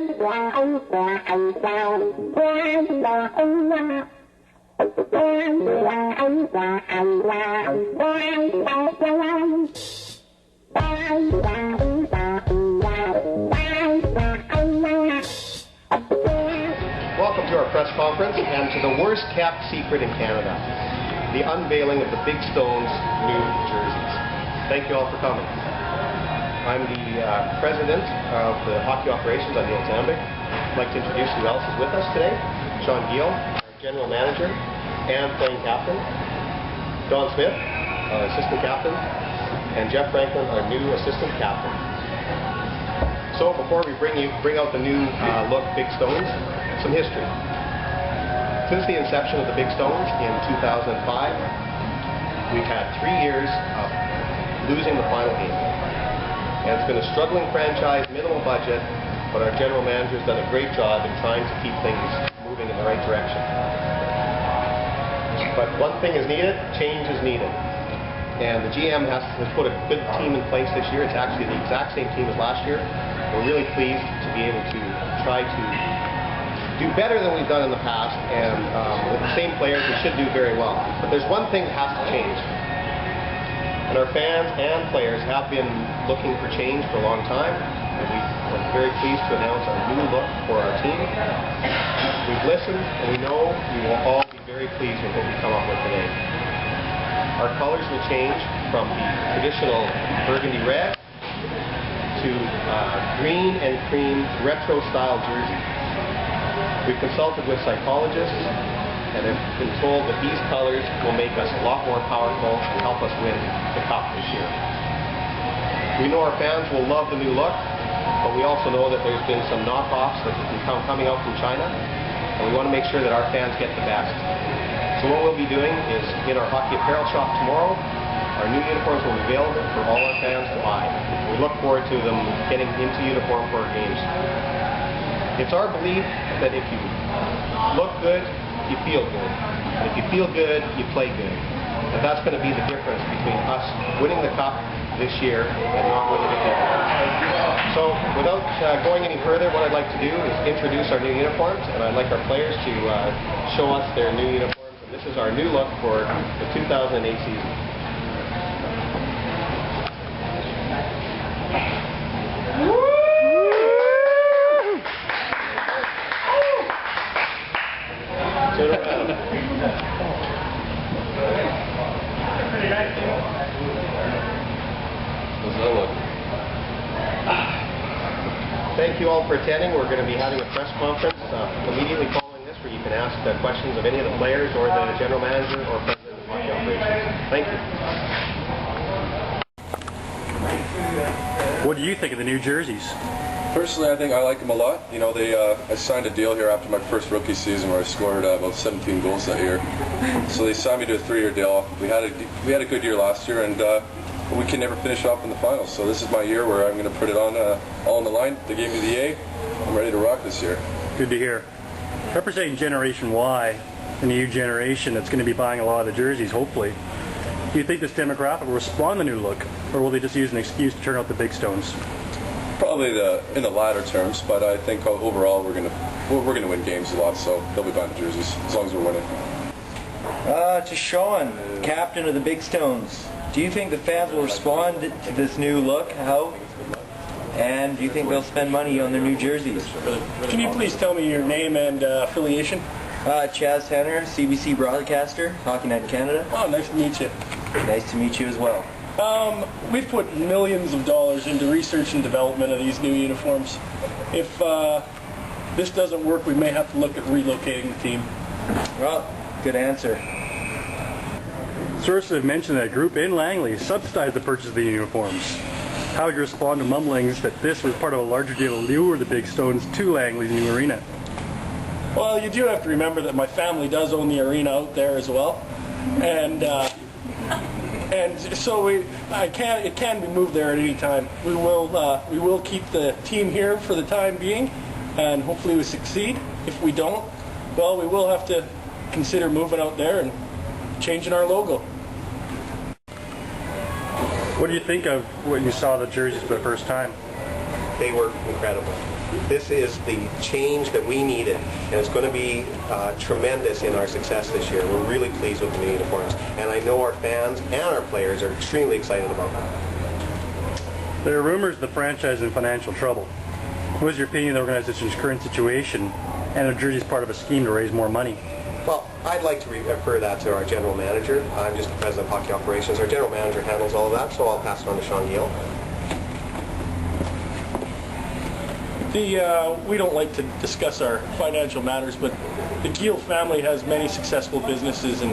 Welcome to our press conference and to the worst kept secret in Canada, the unveiling of the Big Stone's new jerseys. Thank you all for coming. I'm the president of the hockey operations on the Unveiling. I'd like to introduce who else is with us today. Sean Giel, our general manager and playing captain. Don Smith, our assistant captain. And Jeff Franklin, our new assistant captain. So before we bring out the new look Big Stones, some history. Since the inception of the Big Stones in 2005, we've had 3 years of losing the final game. And it's been a struggling franchise, minimal budget, but our general manager has done a great job in trying to keep things moving in the right direction. But one thing is needed, change is needed. And the GM has put a good team in place this year. It's actually the exact same team as last year. We're really pleased to be able to try to do better than we've done in the past, and with the same players we should do very well. But there's one thing that has to change. And our fans and players have been looking for change for a long time, and we're very pleased to announce our new look for our team. We've listened, and we know we will all be very pleased with what we come up with today. Our colors will change from the traditional burgundy red to green and cream retro style jersey. We've consulted with psychologists and have been told that these colors will make us a lot more powerful and help us win the cup this year. We know our fans will love the new look, but we also know that there's been some knockoffs that have been coming out from China, and we want to make sure that our fans get the best. So what we'll be doing is, in our hockey apparel shop tomorrow, our new uniforms will be available for all our fans to buy. We look forward to them getting into uniform for our games. It's our belief that if you look good, you feel good. And if you feel good, you play good. And that's going to be the difference between us winning the cup this year and not winning it again. So without going any further, what I'd like to do is introduce our new uniforms, and I'd like our players to show us their new uniforms. And this is our new look for the 2008 season. Turn around. How's that look? Thank you all for attending. We're going to be having a press conference immediately following this, where you can ask questions of any of the players or the general manager or president of hockey operations. Thank you. What do you think of the new jerseys? Personally, I think I like them a lot. You know, I signed a deal here after my first rookie season where I scored about 17 goals that year. So they signed me to a 3-year deal. We had a good year last year, and we can never finish off in the finals. So this is my year where I'm going to put it on all on the line. They gave me the A. I'm ready to rock this year. Good to hear. Representing Generation Y, the new generation that's going to be buying a lot of the jerseys, hopefully, do you think this demographic will respond to the new look, or will they just use an excuse to turn out the Big Stones? Probably in the latter terms, but I think overall we're gonna win games a lot, so they'll be buying the jerseys as long as we're winning. To Sean, captain of the Big Stones, do you think the fans will respond to this new look? How? And do you think they'll spend money on their new jerseys? Can you please tell me your name and affiliation? Chaz Henner, CBC broadcaster, Hockey Night in Canada. Oh, nice to meet you. Nice to meet you as well. We've put millions of dollars into research and development of these new uniforms. If this doesn't work, we may have to look at relocating the team. Well, good answer. Sources have mentioned that a group in Langley subsidized the purchase of the uniforms. How would you respond to mumblings that this was part of a larger deal to lure the Big Stones to Langley's new arena? Well, you do have to remember that my family does own the arena out there as well, and so it can be moved there at any time. We will keep the team here for the time being, and hopefully we succeed. If we don't, well, we will have to consider moving out there and changing our logo. What do you think of when you saw the jerseys for the first time? They were incredible. This is the change that we needed, and it's going to be tremendous in our success this year. We're really pleased with the new uniforms, and I know our fans and our players are extremely excited about them. There are rumors the franchise is in financial trouble. What is your opinion of the organization's current situation and if Jersey's part of a scheme to raise more money? Well, I'd like to refer that to our general manager. I'm just the president of hockey operations. Our general manager handles all of that, so I'll pass it on to Sean Gill. We don't like to discuss our financial matters, but the Gill family has many successful businesses, and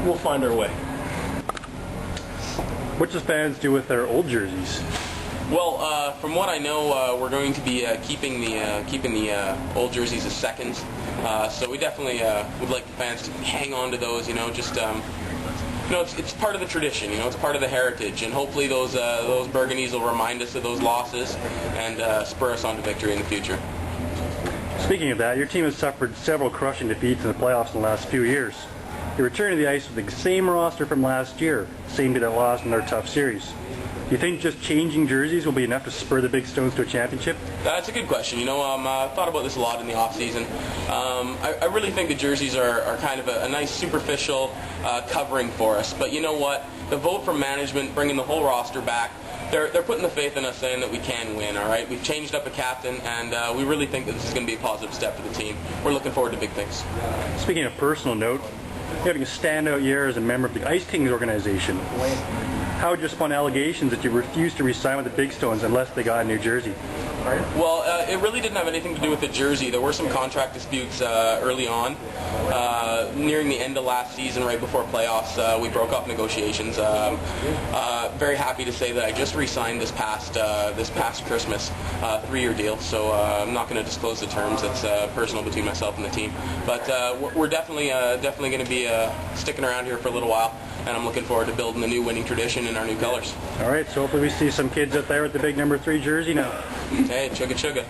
we'll find our way. What does fans do with their old jerseys? Well, from what I know, we're going to be keeping the old jerseys as seconds. So we definitely would like the fans to hang on to those. It's part of the tradition. It's part of the heritage, and hopefully those burgundies will remind us of those losses and spur us on to victory in the future. Speaking of that, your team has suffered several crushing defeats in the playoffs in the last few years. You're returning to the ice with the same roster from last year, same team that lost in their tough series. Do you think just changing jerseys will be enough to spur the Big Stones to a championship? That's a good question. I've thought about this a lot in the off-season. I really think the jerseys are kind of a nice superficial covering for us. But you know what? The vote from management, bringing the whole roster back, they're putting the faith in us, saying that we can win, all right? We've changed up a captain, and we really think that this is going to be a positive step for the team. We're looking forward to big things. Speaking of personal note, you're having a standout year as a member of the Ice Kings organization. How would you respond to allegations that you refused to re-sign with the Big Stones unless they got a new jersey? Well, it really didn't have anything to do with the jersey. There were some contract disputes early on. Nearing the end of last season, right before playoffs, we broke off negotiations. Very happy to say that I just re-signed this past Christmas, 3-year deal. So I'm not going to disclose the terms. It's personal between myself and the team. But we're definitely going to be sticking around here for a little while. And I'm looking forward to building a new winning tradition in our new colors. All right, so hopefully we see some kids out there with the big number 3 jersey now. Hey, chugga chugga.